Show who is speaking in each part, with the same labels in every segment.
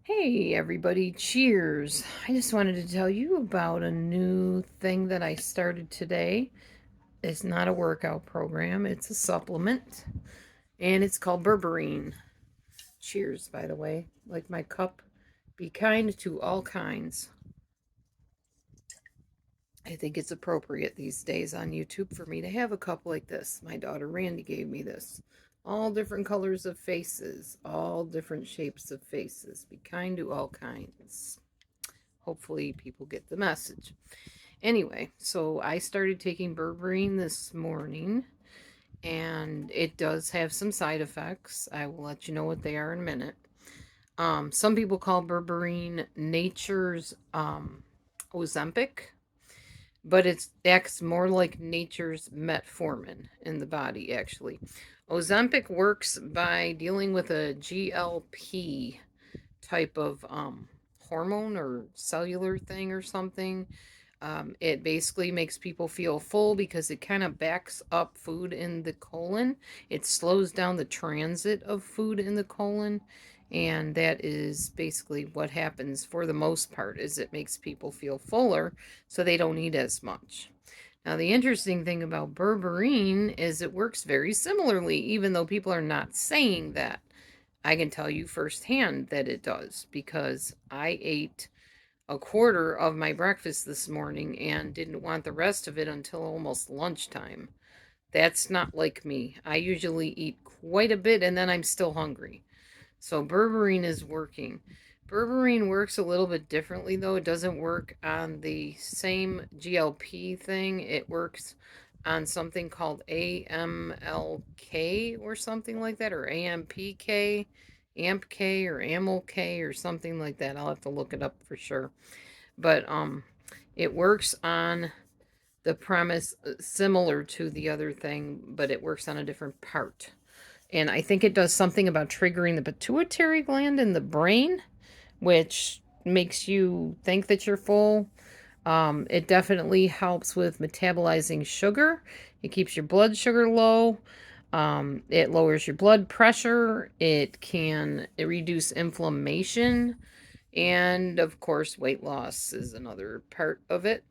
Speaker 1: Hey everybody, cheers. I just wanted to tell you about a new thing that I started today. It's not a workout program, it's a supplement, and it's called berberine. Cheers, by the way. Like my cup, be kind to all kinds. I think it's appropriate these days on YouTube for me to have a cup like this. My daughter Randy gave me this. All different colors of faces, all different shapes of faces. Be kind to all kinds. Hopefully, people get the message. Anyway, so I started taking berberine this morning, and it does have some side effects. I will let you know what they are in a minute. Some people call berberine nature's Ozempic, but it acts more like nature's metformin in the body, actually. Ozempic works by dealing with a GLP type of hormone or cellular thing or something. It basically makes people feel full because it kind of backs up food in the colon. It slows down the transit of food in the colon, and that is basically what happens for the most part. Is it makes people feel fuller, so they don't eat as much. Now, the interesting thing about berberine is it works very similarly, even though people are not saying that. I can tell you firsthand that it does because I ate a quarter of my breakfast this morning and didn't want the rest of it until almost lunchtime. That's not like me. I usually eat quite a bit and then I'm still hungry. So berberine is working. Berberine works a little bit differently though. It doesn't work on the same GLP thing. It works on something called AMLK or something like that, or AMPK, AMPK or AMLK or something like that. I'll have to look it up for sure. But it works on the premise similar to the other thing, but it works on a different part. And I think it does something about triggering the pituitary gland in the brain, which makes you think that you're full. It definitely helps with metabolizing sugar. It keeps your blood sugar low. It lowers your blood pressure. It reduce inflammation. And of course, weight loss is another part of it.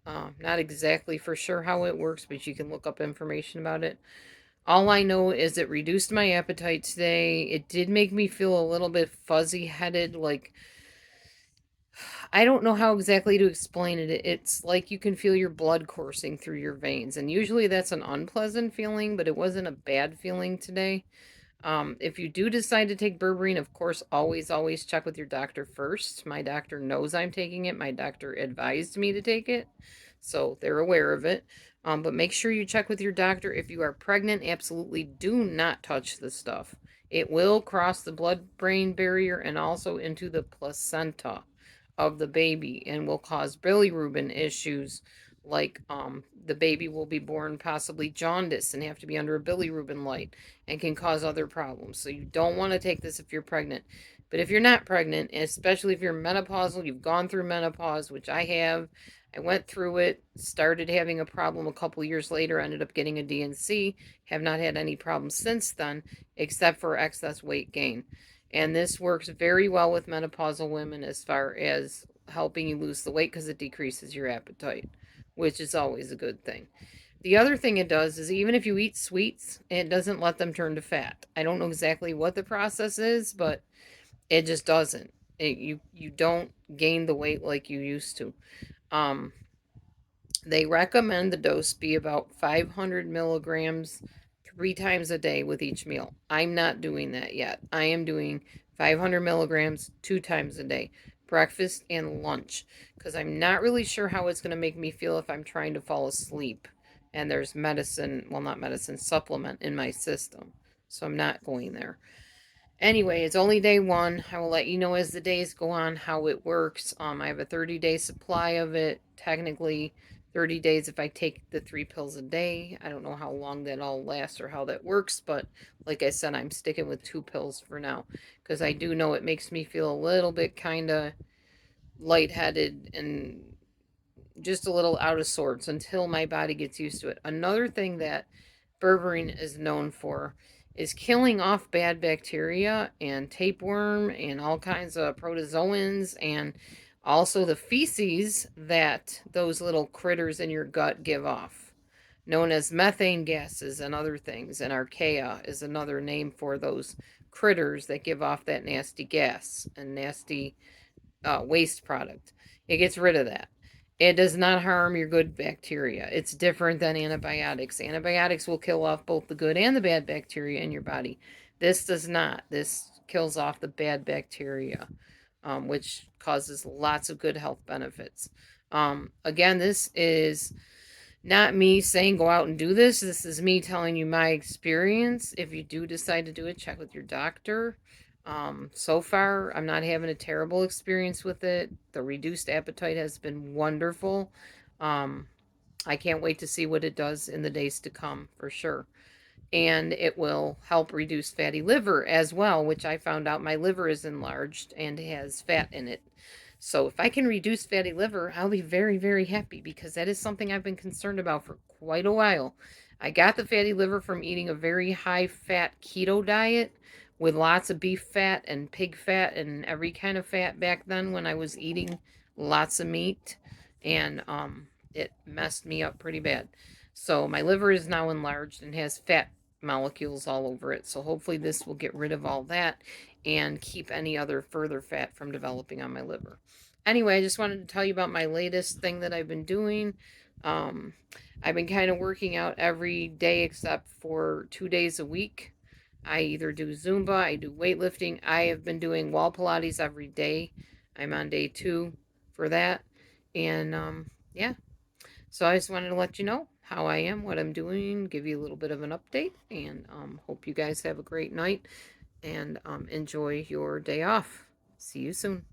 Speaker 1: Not exactly for sure how it works, but you can look up information about it. All I know is it reduced my appetite today. It did make me feel a little bit fuzzy headed. Like, I don't know how exactly to explain it. It's like you can feel your blood coursing through your veins. And usually that's an unpleasant feeling, but it wasn't a bad feeling today. If you do decide to take berberine, of course, always check with your doctor first. My doctor knows I'm taking it. My doctor advised me to take it, so they're aware of it. But make sure you check with your doctor. If you are pregnant, absolutely do not touch the stuff. It will cross the blood-brain barrier and also into the placenta of the baby and will cause bilirubin issues like the baby will be born possibly jaundiced and have to be under a bilirubin light and can cause other problems. So you don't want to take this if you're pregnant. But if you're not pregnant, especially if you're menopausal, you've gone through menopause, which I have. I went through it, started having a problem a couple years later, ended up getting a DNC, have not had any problems since then, except for excess weight gain. And this works very well with menopausal women as far as helping you lose the weight because it decreases your appetite, which is always a good thing. The other thing it does is even if you eat sweets, it doesn't let them turn to fat. I don't know exactly what the process is, but it just doesn't. You don't gain the weight like you used to. Um, they recommend the dose be about 500 milligrams 3 times a day with each meal. I'm not doing that yet. I am doing 500 milligrams 2 times a day, breakfast and lunch, because I'm not really sure how it's going to make me feel if I'm trying to fall asleep and there's medicine, well, not medicine, supplement in my system. So I'm not going there. Anyway, it's only day one. I will let you know as the days go on how it works. I have a 30-day supply of it. Technically, 30 days if I take the 3 pills a day. I don't know how long that all lasts or how that works, but like I said, I'm sticking with 2 pills for now because I do know it makes me feel a little bit kind of lightheaded and just a little out of sorts until my body gets used to it. Another thing that berberine is known for is killing off bad bacteria and tapeworm and all kinds of protozoans and also the feces that those little critters in your gut give off, known as methane gases and other things. And archaea is another name for those critters that give off that nasty gas and nasty waste product. It gets rid of that. It does not harm your good bacteria. It's different than antibiotics. Antibiotics will kill off both the good and the bad bacteria in your body. This does not. This kills off the bad bacteria, which causes lots of good health benefits. Again, this is not me saying go out and do this. This is me telling you my experience. If you do decide to do it, check with your doctor. So far, I'm not having a terrible experience with it. The reduced appetite has been wonderful. Um, I can't wait to see what it does in the days to come for sure. And it will help reduce fatty liver as well, which I found out my liver is enlarged and has fat in it. So if I can reduce fatty liver, I'll be very, very happy because that is something I've been concerned about for quite a while. I got the fatty liver from eating a very high fat keto diet with lots of beef fat and pig fat and every kind of fat back then when I was eating lots of meat. And it messed me up pretty bad. So my liver is now enlarged and has fat molecules all over it. So hopefully this will get rid of all that and keep any other further fat from developing on my liver. Anyway, I just wanted to tell you about my latest thing that I've been doing. Um, I've been kind of working out every day except for 2 days a week. I either do Zumba, I do weightlifting. I have been doing wall Pilates every day. I'm on day 2 for that. And yeah, so I just wanted to let you know how I am, what I'm doing, give you a little bit of an update, and hope you guys have a great night and enjoy your day off. See you soon.